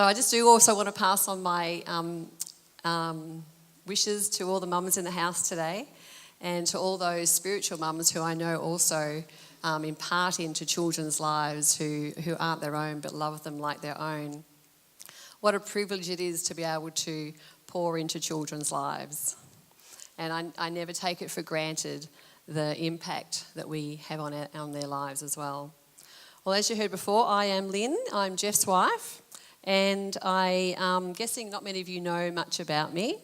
So I just do also want to pass on my wishes to all the mums in the house today, and to all those spiritual mums who I know also impart into children's lives who aren't their own but love them like their own. What a privilege it is to be able to pour into children's lives. And I never take it for granted the impact that we have on their lives as well. Well, as you heard before, I am Lynn. I'm Jeff's wife, and I'm guessing not many of you know much about me,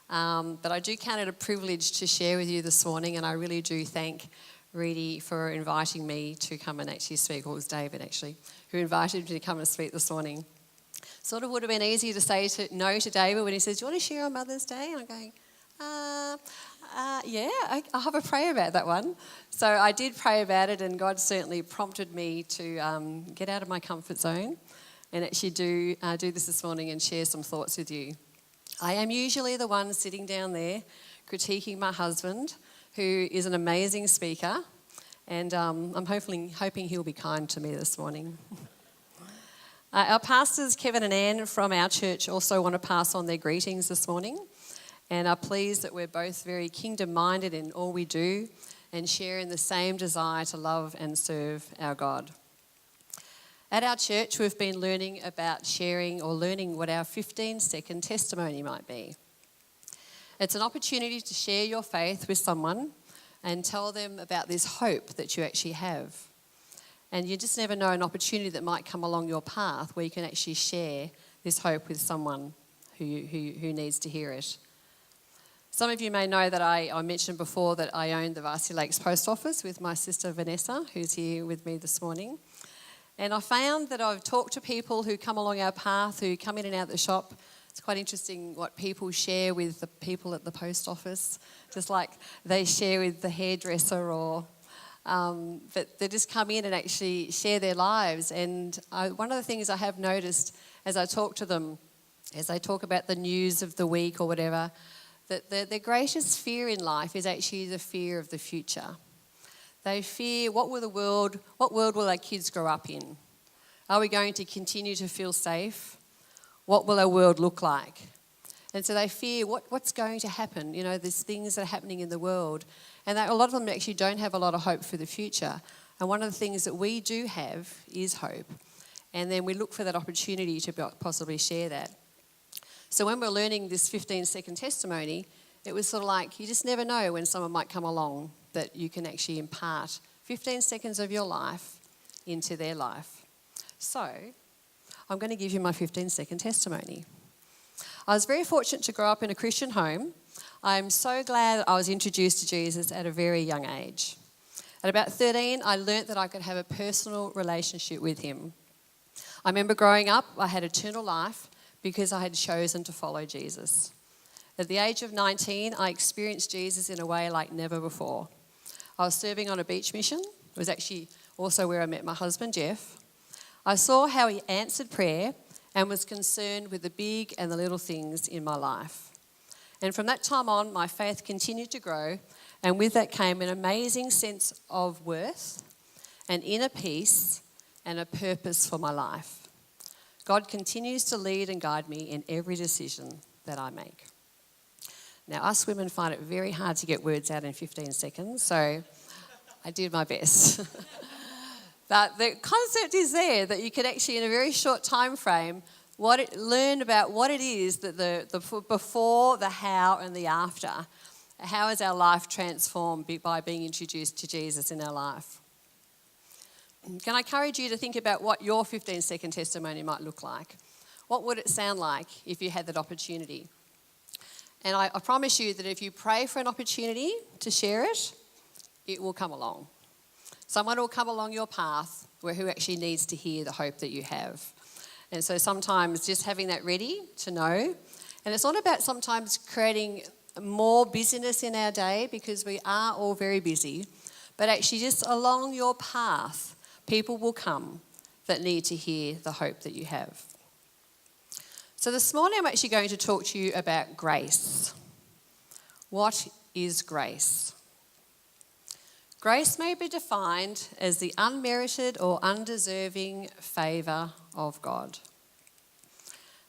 but I do count it a privilege to share with you this morning, and I really do thank Reedy for inviting me to come and actually speak. Well, it was David actually who invited me to come and speak this morning. Sort of would have been easy to say no to David when he says, "Do you want to share on Mother's Day?" And I'm going, yeah, I'll have a prayer about that one. So I did pray about it, and God certainly prompted me to get out of my comfort zone and actually do this morning and share some thoughts with you. I am usually the one sitting down there critiquing my husband, who is an amazing speaker, and I'm hoping he'll be kind to me this morning. Our pastors, Kevin and Anne from our church, also want to pass on their greetings this morning, and are pleased that we're both very kingdom-minded in all we do and share in the same desire to love and serve our God. At our church, we've been learning what our 15-second testimony might be. It's an opportunity to share your faith with someone and tell them about this hope that you actually have. And you just never know an opportunity that might come along your path where you can actually share this hope with someone who needs to hear it. Some of you may know that I mentioned before that I own the Varsity Lakes Post Office with my sister Vanessa, who's here with me this morning. And I found that I've talked to people who come along our path, who come in and out the shop. It's quite interesting what people share with the people at the post office, just like they share with the hairdresser but they just come in and actually share their lives. And one of the things I have noticed as I talk to them, as they talk about the news of the week or whatever, that their greatest fear in life is actually the fear of the future. They fear what world will our kids grow up in? Are we going to continue to feel safe? What will our world look like? And so they fear what's going to happen. You know, there's things that are happening in the world. And a lot of them actually don't have a lot of hope for the future. And one of the things that we do have is hope. And then we look for that opportunity to possibly share that. So when we're learning this 15-second testimony, it was sort of like you just never know when someone might come along that you can actually impart 15 seconds of your life into their life. So I'm going to give you my 15-second testimony. I was very fortunate to grow up in a Christian home. I'm so glad I was introduced to Jesus at a very young age. At about 13, I learnt that I could have a personal relationship with him. I remember growing up, I had eternal life because I had chosen to follow Jesus. At the age of 19, I experienced Jesus in a way like never before. I was serving on a beach mission. It was actually also where I met my husband, Jeff. I saw how he answered prayer and was concerned with the big and the little things in my life. And from that time on, my faith continued to grow, and with that came an amazing sense of worth, an inner peace, and a purpose for my life. God continues to lead and guide me in every decision that I make. Now, us women find it very hard to get words out in 15 seconds, so I did my best. But the concept is there that you can actually, in a very short time frame, learn about what it is that the before, the how, and the after. How is our life transformed by being introduced to Jesus in our life? Can I encourage you to think about what your 15-second testimony might look like? What would it sound like if you had that opportunity? And I promise you that if you pray for an opportunity to share it, it will come along. Someone will come along your path who actually needs to hear the hope that you have. And so sometimes just having that ready to know. And it's not about sometimes creating more busyness in our day, because we are all very busy, but actually just along your path, people will come that need to hear the hope that you have. So this morning I'm actually going to talk to you about grace. What is grace? Grace may be defined as the unmerited or undeserving favour of God.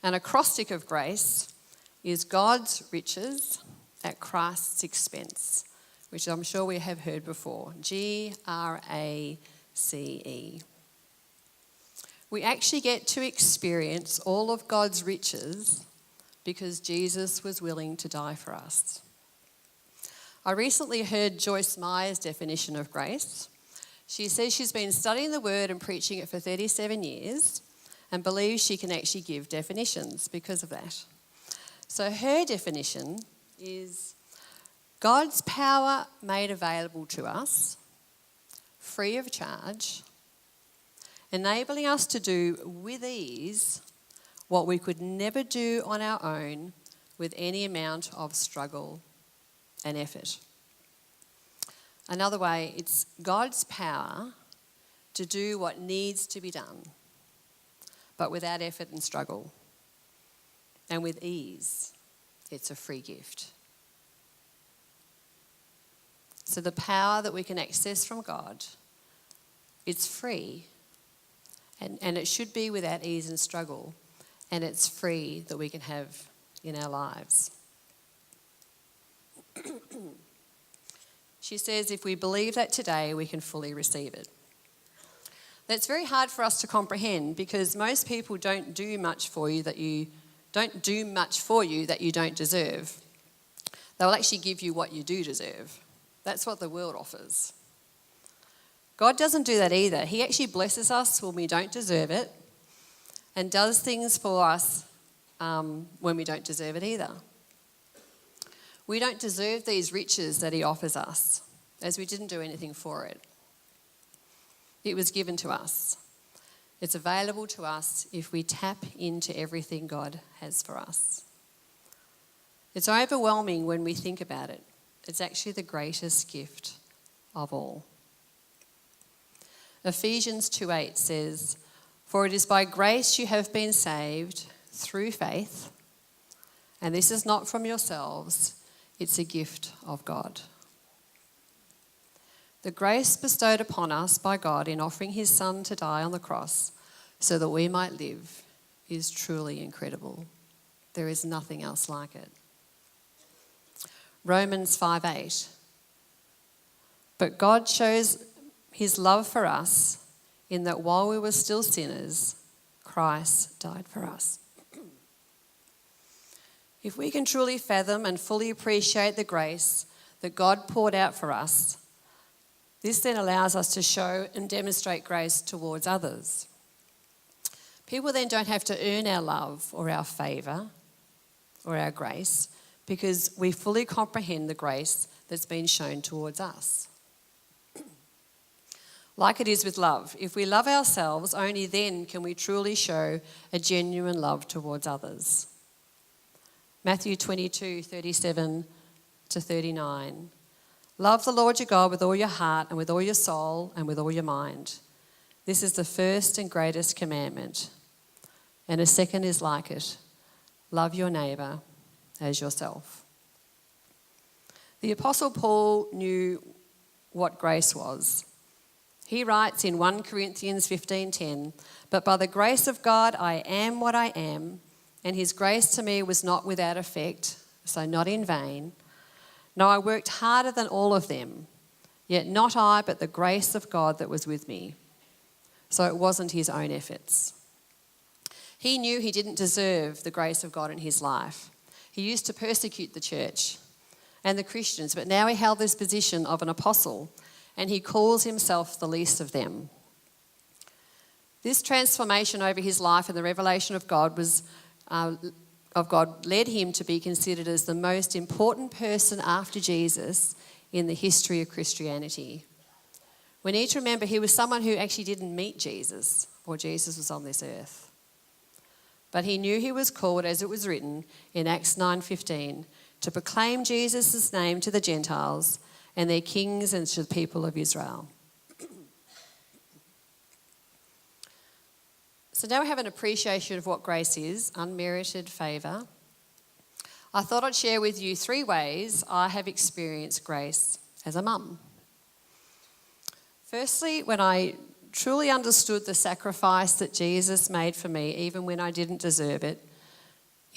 An acrostic of grace is God's riches at Christ's expense, which I'm sure we have heard before. GRACE. We actually get to experience all of God's riches because Jesus was willing to die for us. I recently heard Joyce Meyer's definition of grace. She says she's been studying the word and preaching it for 37 years and believes she can actually give definitions because of that. So her definition is God's power made available to us, free of charge, enabling us to do with ease what we could never do on our own with any amount of struggle and effort. Another way, it's God's power to do what needs to be done, but without effort and struggle, and with ease. It's a free gift. So the power that we can access from God, it's free, and it should be without ease and struggle, and it's free that we can have in our lives. She says if we believe that today, we can fully receive it. That's very hard for us to comprehend because most people don't do much for you that you don't deserve. They'll actually give you what you do deserve. That's what the world offers. God doesn't do that either. He actually blesses us when we don't deserve it and does things for us when we don't deserve it either. We don't deserve these riches that he offers us, as we didn't do anything for it. It was given to us. It's available to us if we tap into everything God has for us. It's overwhelming when we think about it. It's actually the greatest gift of all. Ephesians 2:8 says, "For it is by grace you have been saved through faith, and this is not from yourselves, it's a gift of God." The grace bestowed upon us by God in offering his Son to die on the cross so that we might live is truly incredible. There is nothing else like it. Romans 5:8. But God shows his love for us in that while we were still sinners, Christ died for us. If we can truly fathom and fully appreciate the grace that God poured out for us, this then allows us to show and demonstrate grace towards others. People then don't have to earn our love or our favour or our grace because we fully comprehend the grace that's been shown towards us. Like it is with love, if we love ourselves, only then can we truly show a genuine love towards others. Matthew 22:37-39. Love the Lord your God with all your heart and with all your soul and with all your mind. This is the first and greatest commandment. And a second is like it. Love your neighbour as yourself. The Apostle Paul knew what grace was. He writes in 1 Corinthians 15:10, "But by the grace of God I am what I am, and his grace to me was not without effect, so not in vain. No, I worked harder than all of them, yet not I, but the grace of God that was with me." So it wasn't his own efforts. He knew he didn't deserve the grace of God in his life. He used to persecute the church and the Christians, but now he held this position of an apostle, and he calls himself the least of them. This transformation over his life and the revelation of God led him to be considered as the most important person after Jesus in the history of Christianity. We need to remember he was someone who actually didn't meet Jesus while Jesus was on this earth. But he knew he was called, as it was written in Acts 9:15, to proclaim Jesus' name to the Gentiles and their kings and to the people of Israel. So now we have an appreciation of what grace is, unmerited favour. I thought I'd share with you 3 ways I have experienced grace as a mum. Firstly, when I truly understood the sacrifice that Jesus made for me, even when I didn't deserve it,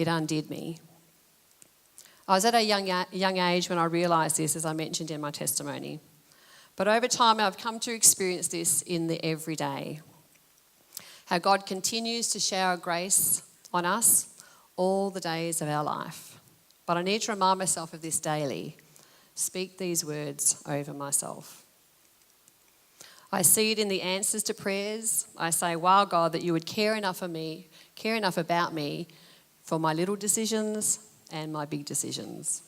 it undid me. I was at a young age when I realised this, as I mentioned in my testimony. But over time, I've come to experience this in the everyday. How God continues to shower grace on us all the days of our life. But I need to remind myself of this daily. Speak these words over myself. I see it in the answers to prayers. I say, wow, God, that you would care enough about me for my little decisions and my big decisions.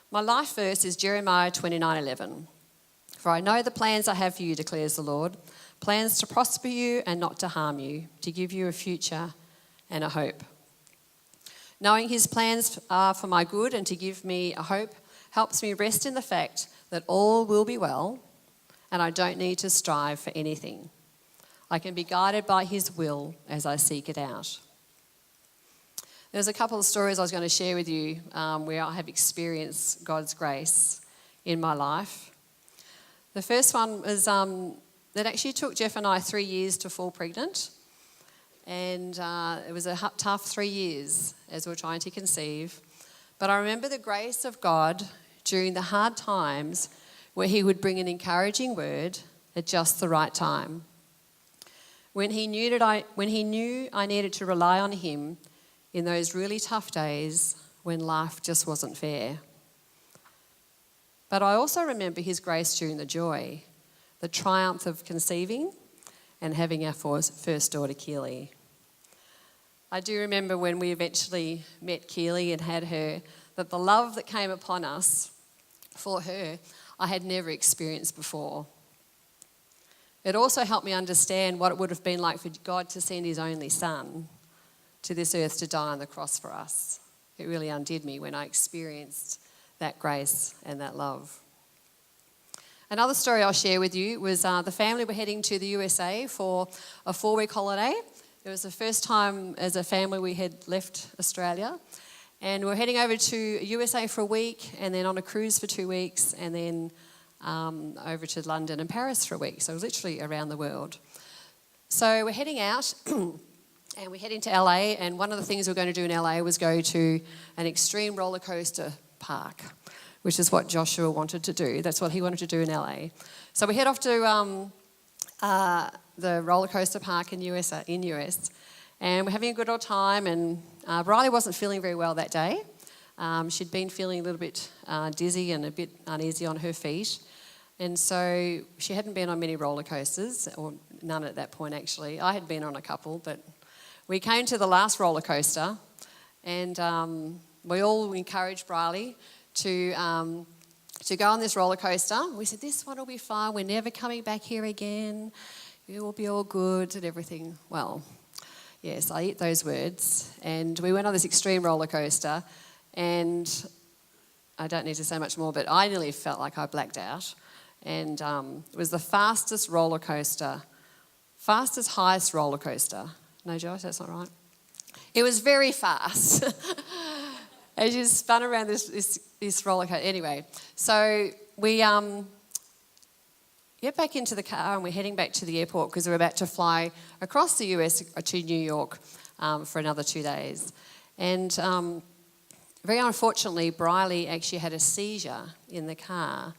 My life verse is Jeremiah 29:11. For I know the plans I have for you, declares the Lord, plans to prosper you and not to harm you, to give you a future and a hope. Knowing his plans are for my good and to give me a hope helps me rest in the fact that all will be well and I don't need to strive for anything. I can be guided by his will as I seek it out. There's a couple of stories I was going to share with you where I have experienced God's grace in my life. The first one was that actually took Jeff and I 3 years to fall pregnant. And it was a tough 3 years as we were trying to conceive. But I remember the grace of God during the hard times where he would bring an encouraging word at just the right time. When he knew I needed to rely on him in those really tough days when life just wasn't fair. But I also remember his grace during the joy, the triumph of conceiving and having our first daughter, Keely. I do remember when we eventually met Keely and had her, that the love that came upon us for her, I had never experienced before. It also helped me understand what it would have been like for God to send his only son to this earth to die on the cross for us. It really undid me when I experienced that grace and that love. Another story I'll share with you was the family were heading to the USA for a 4-week holiday. It was the first time as a family we had left Australia. And we're heading over to USA for a week and then on a cruise for 2 weeks and then over to London and Paris for a week. So it was literally around the world. So we're heading out and we're heading to LA, and one of the things we're going to do in LA was go to an extreme roller coaster park, which is what Joshua wanted to do. That's what he wanted to do in LA. So we head off to the roller coaster park in US, and we're having a good old time. And Riley wasn't feeling very well that day. She'd been feeling a little bit dizzy and a bit uneasy on her feet, and so she hadn't been on many roller coasters, or none at that point actually. I had been on a couple, but we came to the last roller coaster, and we all encouraged Riley to go on this roller coaster. We said, this one will be fine, we're never coming back here again, it will be all good and everything. Well, yes, I eat those words. And we went on this extreme roller coaster, and I don't need to say much more, but I nearly felt like I blacked out. And it was the fastest, highest roller coaster. No, Josh, that's not right. It was very fast. As you spun around this roller coaster. Anyway, so we get back into the car and we're heading back to the airport because we're about to fly across the US to New York for another 2 days. And very unfortunately, Briley actually had a seizure in the car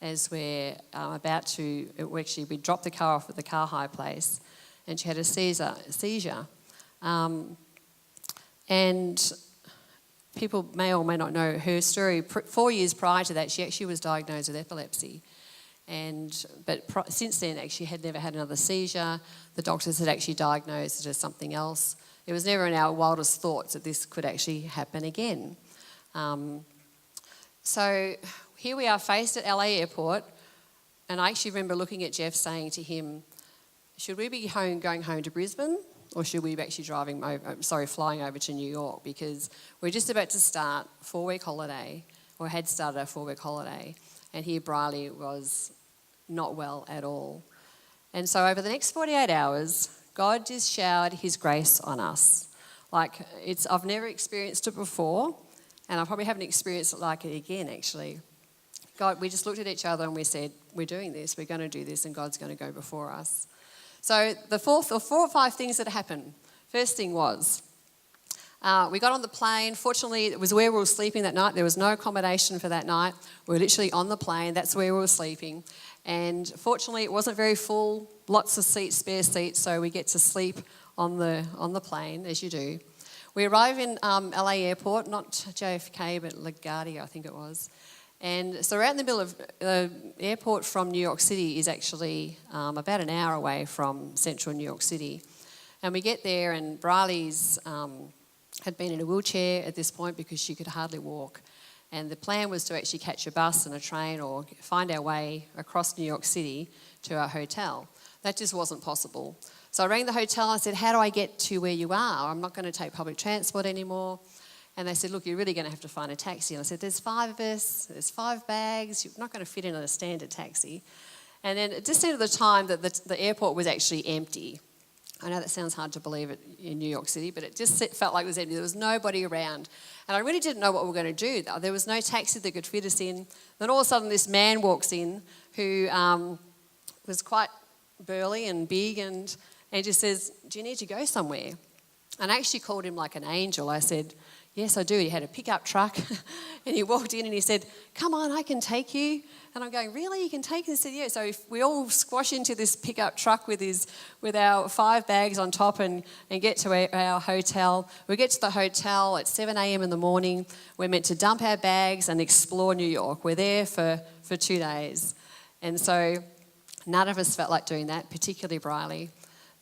as we're we dropped the car off at the car hire place, and she had a seizure. And people may or may not know her story. 4 years prior to that, she actually was diagnosed with epilepsy. But since then, actually had never had another seizure. The doctors had actually diagnosed it as something else. It was never in our wildest thoughts that this could actually happen again. So here we are faced at LA Airport, and I actually remember looking at Jeff saying to him, should we be going home to Brisbane, or should we be actually flying over to New York? Because we're just about to start a 4-week holiday, or had started a 4-week holiday, and here Briley was not well at all. And so over the next 48 hours, God just showered his grace on us. I've never experienced it before, and I probably haven't experienced it like it again, actually. God, we just looked at each other and we said, we're doing this, we're going to do this, and God's going to go before us. So the four or five things that happened. First thing was, we got on the plane. Fortunately, it was where we were sleeping that night. There was no accommodation for that night. We were literally on the plane. That's where we were sleeping. And fortunately, it wasn't very full. Lots of seats, spare seats, so we get to sleep on the plane, as you do. We arrive in LA Airport, not JFK, but LaGuardia, I think it was. And so we're out in the middle of the airport from New York City is actually about an hour away from central New York City. And we get there, and Briley's had been in a wheelchair at this point because she could hardly walk. And the plan was to actually catch a bus and a train or find our way across New York City to our hotel. That just wasn't possible. So I rang the hotel and I said, how do I get to where you are? I'm not going to take public transport anymore. And they said, look, you're really going to have to find a taxi. And I said, there's 5 of us, there's 5 bags, you're not going to fit in a standard taxi. And then it just seemed at the time that the airport was actually empty. I know that sounds hard to believe in New York City, but it just felt like it was empty. There was nobody around. And I really didn't know what we were going to do. There was no taxi that could fit us in. Then all of a sudden this man walks in who was quite burly and big and just says, do you need to go somewhere? And I actually called him like an angel. I said, yes, I do. He had a pickup truck and he walked in and he said, come on, I can take you. And I'm going, really? You can take us? He said, yeah. So we all squash into this pickup truck with our 5 bags on top and get to our hotel. We get to the hotel at 7 a.m. in the morning. We're meant to dump our bags and explore New York. We're there for 2 days. And so none of us felt like doing that, particularly Briley.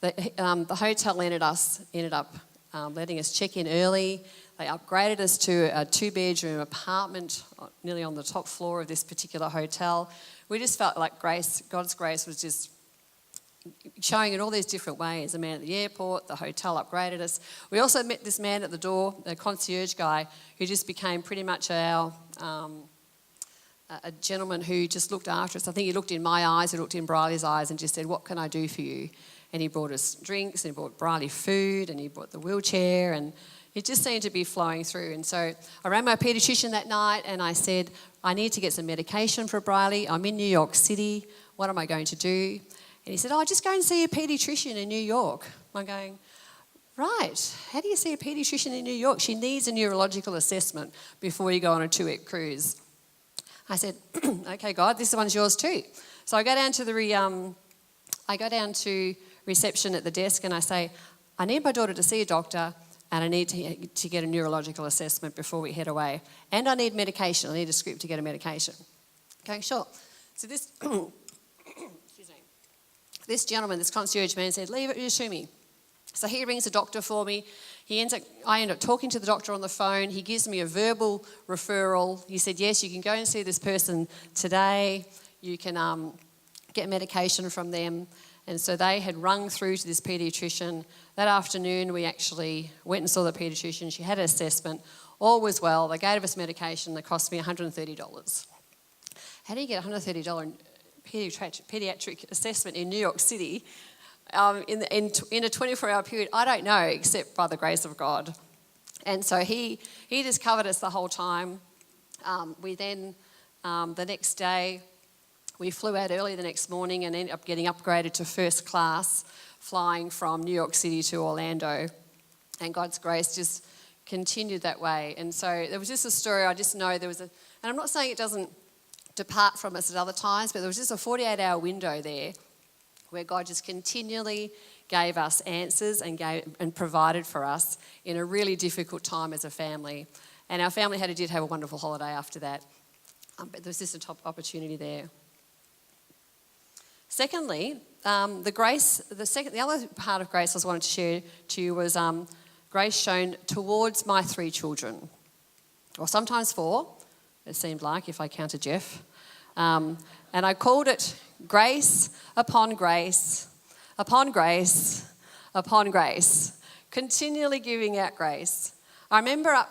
The hotel ended up letting us check in early. They upgraded us to a 2-bedroom apartment nearly on the top floor of this particular hotel. We just felt like God's grace was just showing in all these different ways. The man at the airport, the hotel upgraded us. We also met this man at the door, a concierge guy, who just became pretty much a gentleman who just looked after us. I think he looked in my eyes, he looked in Briley's eyes and just said, what can I do for you? And he brought us drinks, and he brought Briley food, and he brought the wheelchair, and it just seemed to be flowing through. And so I rang my paediatrician that night and I said, I need to get some medication for Briley. I'm in New York City. What am I going to do? And he said, just go and see a paediatrician in New York. I'm going, right, how do you see a paediatrician in New York? She needs a neurological assessment before you go on a 2-week cruise. I said, okay, God, this one's yours too. So I go down to reception at the desk and I say, I need my daughter to see a doctor and I need to get a neurological assessment before we head away. And I need medication. I need a script to get a medication. Okay, sure. So this, excuse me, this gentleman, this concierge man said, leave it to me. So he rings a doctor for me. I end up talking to the doctor on the phone. He gives me a verbal referral. He said, yes, you can go and see this person today. You can get medication from them. And so they had rung through to this paediatrician. That afternoon, we actually went and saw the paediatrician. She had an assessment. All was well. They gave us medication that cost me $130. How do you get a $130 paediatric assessment in New York City in a 24-hour period? I don't know, except by the grace of God. And so he just covered us the whole time. We then, the next day, we flew out early the next morning and ended up getting upgraded to first class, flying from New York City to Orlando. And God's grace just continued that way. And so there was just a story, I just know there was and I'm not saying it doesn't depart from us at other times, but there was just a 48-hour window there where God just continually gave us answers and provided for us in a really difficult time as a family. And our family did have a wonderful holiday after that. But there was just a top opportunity there. Secondly, the other part of grace I wanted to share to you was grace shown towards my 3 children, or sometimes 4, it seemed like, if I counted Jeff. And I called it grace upon grace, upon grace, upon grace, continually giving out grace. I remember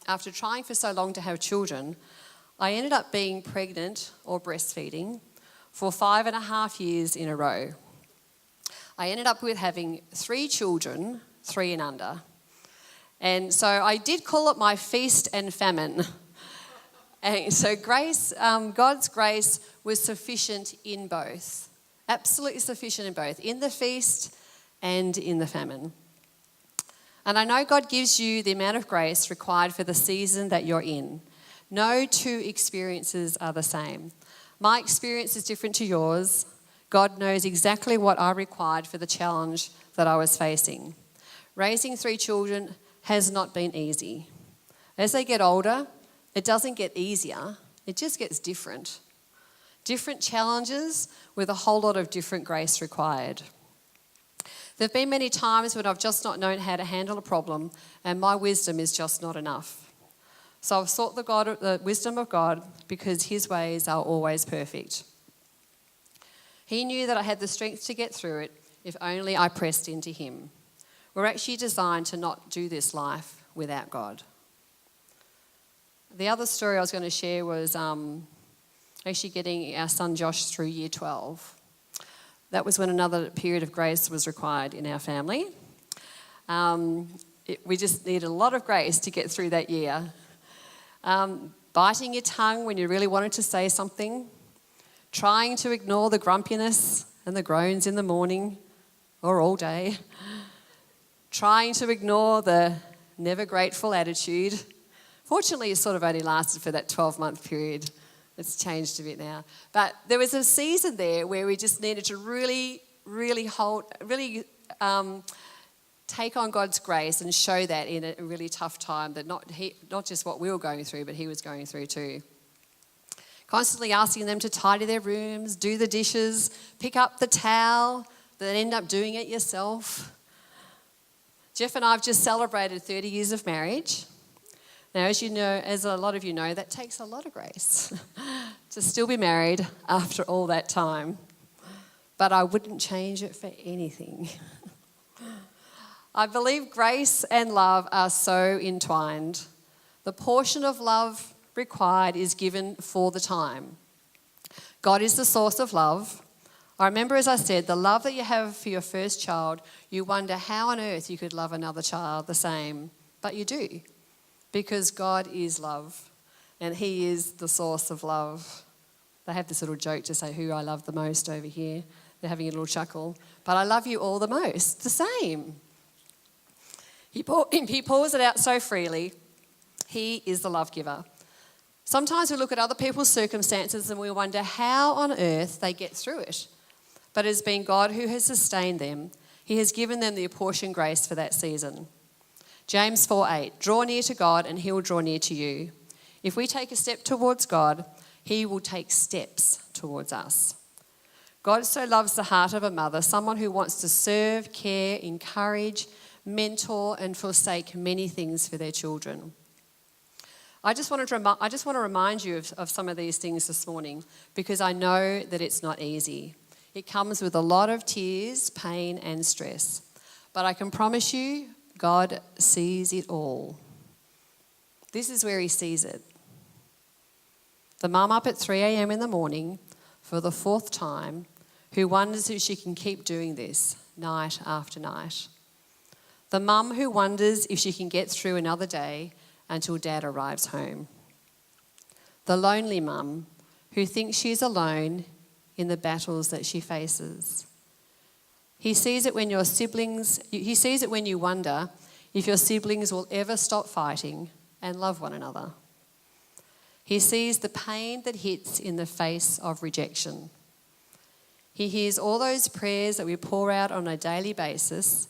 after trying for so long to have children, I ended up being pregnant or breastfeeding for 5.5 years in a row. I ended up with having 3 children, 3 and under. And so I did call it my feast and famine. And so grace, God's grace was sufficient in both. absolutely sufficient in both, in the feast and in the famine. And I know God gives you the amount of grace required for the season that you're in. No two experiences are the same. My experience is different to yours. God knows exactly what I required for the challenge that I was facing. Raising 3 children has not been easy. As they get older, it doesn't get easier, it just gets different. Different challenges with a whole lot of different grace required. There have been many times when I've just not known how to handle a problem and my wisdom is just not enough. So I've sought the wisdom of God because his ways are always perfect. He knew that I had the strength to get through it if only I pressed into him. We're actually designed to not do this life without God. The other story I was going to share was actually getting our son Josh through year 12. That was when another period of grace was required in our family. We just needed a lot of grace to get through that year. Biting your tongue when you really wanted to say something, trying to ignore the grumpiness and the groans in the morning or all day, trying to ignore the never grateful attitude. Fortunately, it sort of only lasted for that 12-month period. It's changed a bit now. But there was a season there where we just needed to really take on God's grace and show that in a really tough time, that not just what we were going through, but he was going through too. Constantly asking them to tidy their rooms, do the dishes, pick up the towel, then end up doing it yourself. Jeff and I have just celebrated 30 years of marriage. Now, as you know, as a lot of you know, that takes a lot of grace to still be married after all that time. But I wouldn't change it for anything. I believe grace and love are so entwined. The portion of love required is given for the time. God is the source of love. I remember, as I said, the love that you have for your first child, you wonder how on earth you could love another child the same, but you do. Because God is love, and he is the source of love. They have this little joke to say who I love the most over here. They're having a little chuckle. But I love you all the most, the same. He pours it out so freely. He is the love giver. Sometimes we look at other people's circumstances and we wonder how on earth they get through it. But it has been God who has sustained them. He has given them the apportioned grace for that season. James 4:8, draw near to God and he will draw near to you. If we take a step towards God, he will take steps towards us. God so loves the heart of a mother, someone who wants to serve, care, encourage, mentor and forsake many things for their children. I just want to remind you of some of these things this morning because I know that it's not easy. It comes with a lot of tears, pain and stress. But I can promise you, God sees it all. This is where he sees it. The mum up at 3 a.m. in the morning for the 4th time who wonders if she can keep doing this night after night. The mum who wonders if she can get through another day until dad arrives home. The lonely mum who thinks she's alone in the battles that she faces. He sees it when you wonder if your siblings will ever stop fighting and love one another. He sees the pain that hits in the face of rejection. He hears all those prayers that we pour out on a daily basis,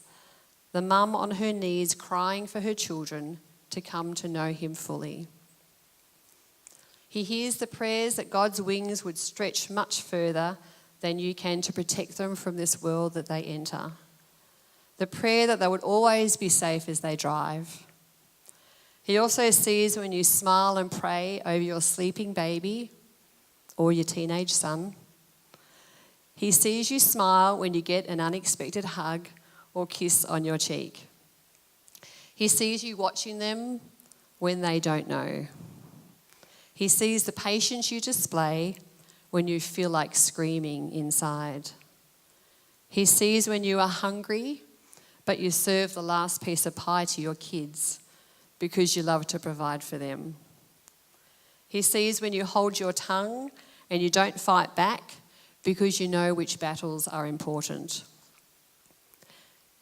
the mum on her knees crying for her children to come to know him fully. He hears the prayers that God's wings would stretch much further than you can to protect them from this world that they enter. The prayer that they would always be safe as they drive. He also sees when you smile and pray over your sleeping baby or your teenage son. He sees you smile when you get an unexpected hug or kiss on your cheek. He sees you watching them when they don't know. He sees the patience you display when you feel like screaming inside. He sees when you are hungry, but you serve the last piece of pie to your kids because you love to provide for them. He sees when you hold your tongue and you don't fight back because you know which battles are important.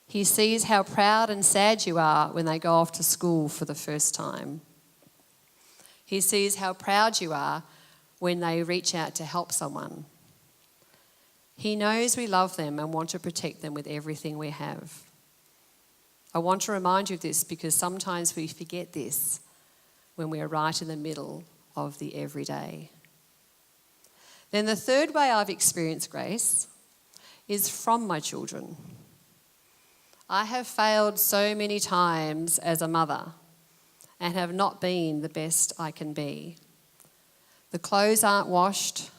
He sees how proud and sad you are when they go off to school for the first time. He sees how proud you are when they reach out to help someone. He knows we love them and want to protect them with everything we have. I want to remind you of this because sometimes we forget this when we are right in the middle of the everyday. Then the third way I've experienced grace is from my children. I have failed so many times as a mother and have not been the best I can be. The clothes aren't washed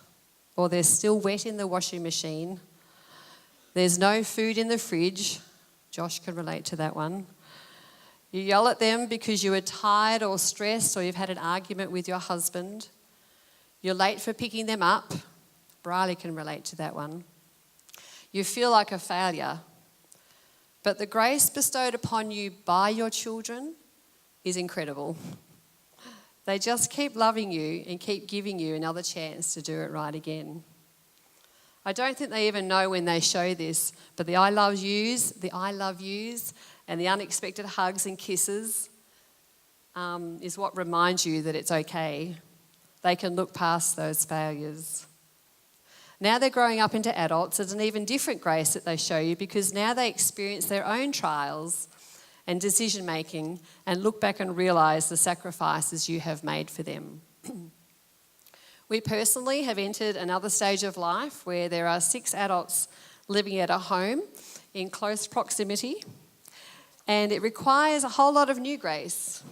or they're still wet in the washing machine. There's no food in the fridge. Josh can relate to that one. You yell at them because you are tired or stressed or you've had an argument with your husband. You're late for picking them up. Briley can relate to that one. You feel like a failure. But the grace bestowed upon you by your children is incredible. They just keep loving you and keep giving you another chance to do it right again. I don't think they even know when they show this, but the I love yous, and the unexpected hugs and kisses is what reminds you that it's okay. They can look past those failures. Now they're growing up into adults, there's an even different grace that they show you because now they experience their own trials and decision making and look back and realise the sacrifices you have made for them. We personally have entered another stage of life where there are 6 adults living at a home in close proximity, and it requires a whole lot of new grace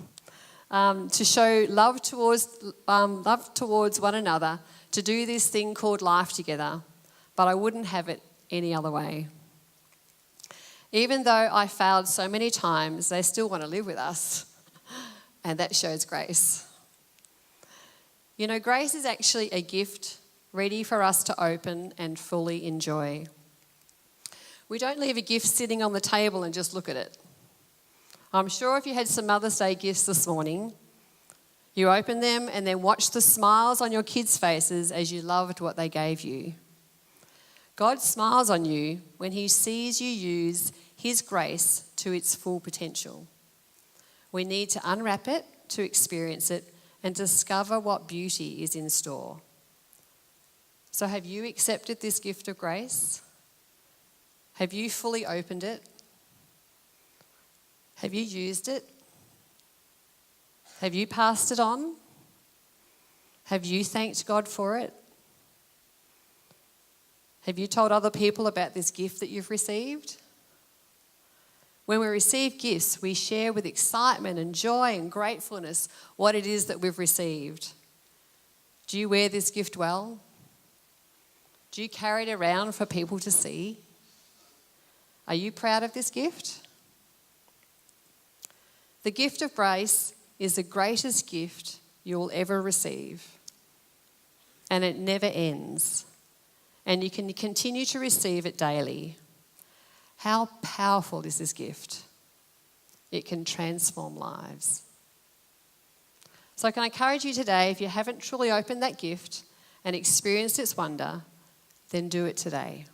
to show love towards one another, to do this thing called life together, but I wouldn't have it any other way. Even though I failed so many times, they still want to live with us, and that shows grace. You know, grace is actually a gift ready for us to open and fully enjoy. We don't leave a gift sitting on the table and just look at it. I'm sure if you had some Mother's Day gifts this morning, you opened them and then watched the smiles on your kids' faces as you loved what they gave you. God smiles on you when he sees you use his grace to its full potential. We need to unwrap it to experience it and discover what beauty is in store. So have you accepted this gift of grace? Have you fully opened it? Have you used it? Have you passed it on? Have you thanked God for it? Have you told other people about this gift that you've received? When we receive gifts, we share with excitement and joy and gratefulness what it is that we've received. Do you wear this gift well? Do you carry it around for people to see? Are you proud of this gift? The gift of grace is the greatest gift you will ever receive, and it never ends, and you can continue to receive it daily. How powerful is this gift? It can transform lives. So I can encourage you today, if you haven't truly opened that gift and experienced its wonder, then do it today.